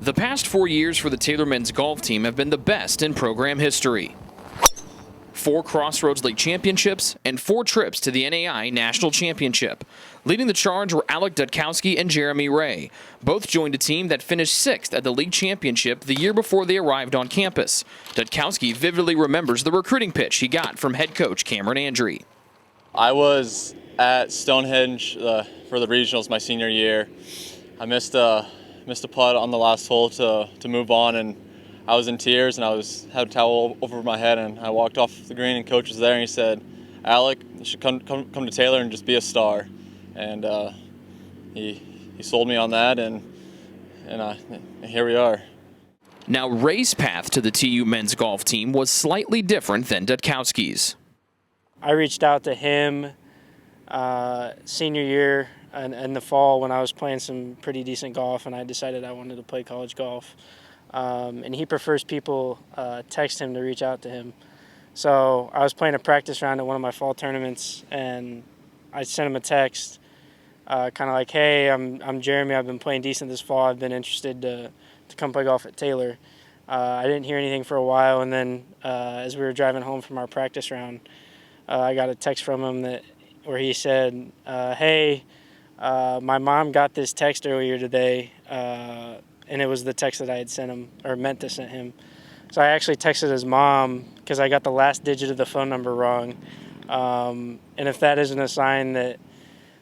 The past 4 years for the Taylor men's golf team have been the best in program history. 4 Crossroads League championships and 4 trips to the NAI National Championship. Leading the charge were Alec Dudkowski and Jeremy Ray. Both joined a team that finished 6th at the league championship the year before they arrived on campus. Dudkowski vividly remembers the recruiting pitch he got from head coach Cameron Andry. I was at Stonehenge for the regionals my senior year. I missed a putt on the last hole to move on, and I was in tears, and had a towel over my head, and I walked off the green, and coach was there, and he said, "Alec, you should come to Taylor and just be a star." And he sold me on that, and here we are. Now, Ray's path to the TU men's golf team was slightly different than Dudkowski's. I reached out to him senior year in the fall when I was playing some pretty decent golf, and I decided I wanted to play college golf. And he prefers people text him to reach out to him. So I was playing a practice round at one of my fall tournaments, and I sent him a text, kind of like, "Hey, I'm Jeremy. I've been playing decent this fall. I've been interested to come play golf at Taylor." I didn't hear anything for a while, and then as we were driving home from our practice round, I got a text from him where he said, "Hey, my mom got this text earlier today." And it was the text that I had sent him, or meant to send him. So I actually texted his mom because I got the last digit of the phone number wrong. And if that isn't a sign that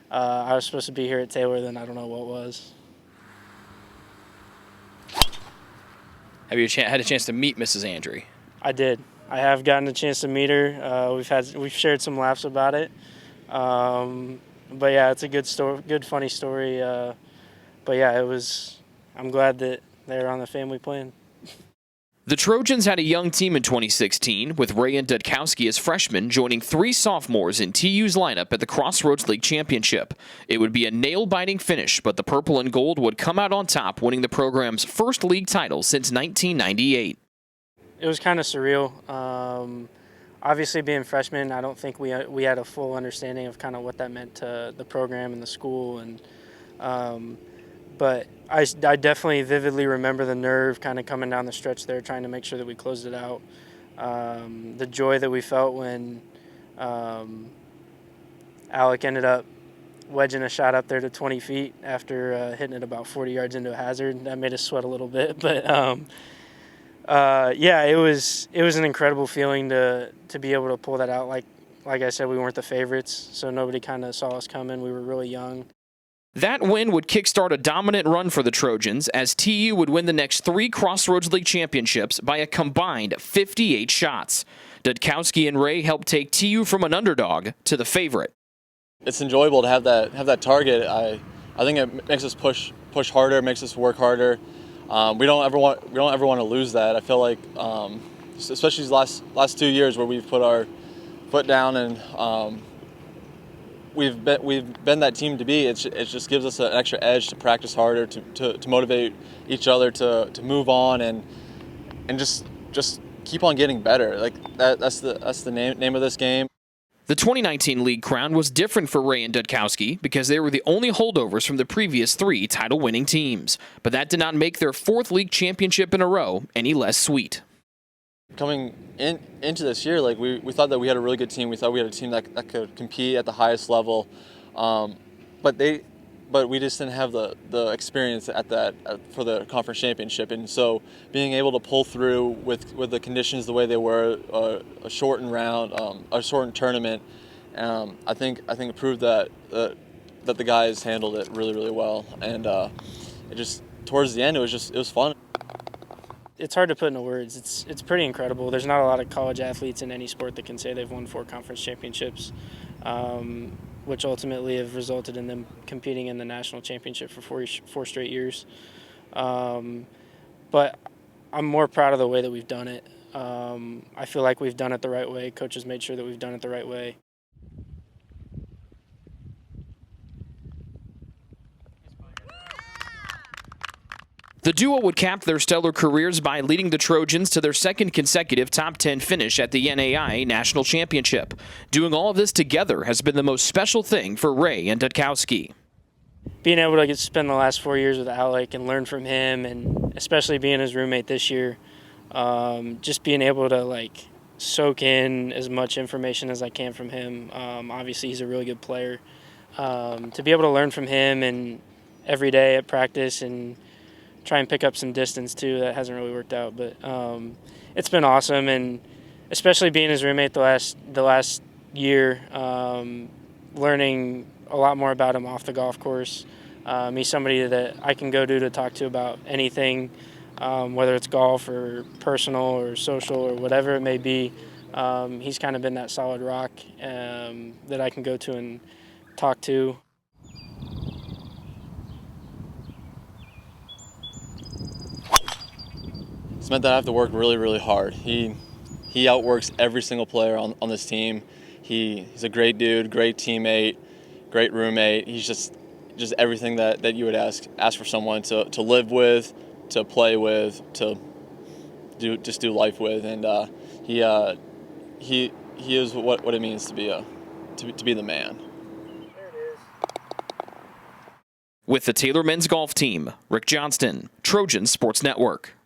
I was supposed to be here at Taylor, then I don't know what was. Have you had a chance to meet Mrs. Andry? I did. I have gotten a chance to meet her. We've shared some laughs about it. But yeah, it's a good story, good funny story. But yeah, I'm glad that they're on the family plan. The Trojans had a young team in 2016, with Ray and Dudkowski as freshmen joining 3 sophomores in TU's lineup at the Crossroads League Championship. It would be a nail-biting finish, but the purple and gold would come out on top, winning the program's first league title since 1998. It was kind of surreal. Obviously, being freshmen, I don't think we had a full understanding of kind of what that meant to the program and the school, and but I definitely vividly remember the nerve kind of coming down the stretch there, trying to make sure that we closed it out. The joy that we felt when Alec ended up wedging a shot up there to 20 feet after hitting it about 40 yards into a hazard. That made us sweat a little bit, but yeah, it was an incredible feeling to be able to pull that out. Like I said, we weren't the favorites, so nobody kind of saw us coming. We were really young. That win would kickstart a dominant run for the Trojans, as TU would win the next 3 Crossroads League championships by a combined 58 shots. Dudkowski and Ray helped take TU from an underdog to the favorite. It's enjoyable to have that target. I think it makes us push harder, makes us work harder. We don't ever want to lose that. I feel like, especially these last 2 years where we've put our foot down and we've been that team to be. It just gives us an extra edge to practice harder, to motivate each other to move on and just keep on getting better. Like that's the name of this game. The 2019 league crown was different for Ray and Dudkowski because they were the only holdovers from the previous 3 title-winning teams. But that did not make their 4th league championship in a row any less sweet. Coming into this year, like we thought that we had a really good team. We thought we had a team that could compete at the highest level, but we just didn't have the experience for the conference championship. And so being able to pull through with the conditions the way they were, a shortened round, a shortened tournament, I think it proved that the guys handled it really, really well. And it just towards the end it was fun. It's hard to put into words. It's pretty incredible. There's not a lot of college athletes in any sport that can say they've won 4 conference championships, which ultimately have resulted in them competing in the national championship for 4 straight years. But I'm more proud of the way that we've done it. I feel like we've done it the right way. Coach has made sure that we've done it the right way. The duo would cap their stellar careers by leading the Trojans to their 2nd consecutive top 10 finish at the NAI National Championship. Doing all of this together has been the most special thing for Ray and Dudkowski. being able to spend the last 4 years with Alec and learn from him, and especially being his roommate this year, just being able to like soak in as much information as I can from him. Obviously, he's a really good player. To be able to learn from him and every day at practice and try and pick up some distance too, that hasn't really worked out, but it's been awesome, and especially being his roommate the last year, learning a lot more about him off the golf course. He's somebody that I can go to talk to about anything, whether it's golf or personal or social or whatever it may be. He's kind of been that solid rock that I can go to and talk to. It's meant that I have to work really, really hard. He outworks every single player on this team. He's a great dude, great teammate, great roommate. He's just everything that you would ask for someone to live with, to play with, to do life with, and he is what it means to be the man. With the Taylor men's golf team, Rick Johnston, Trojan Sports Network.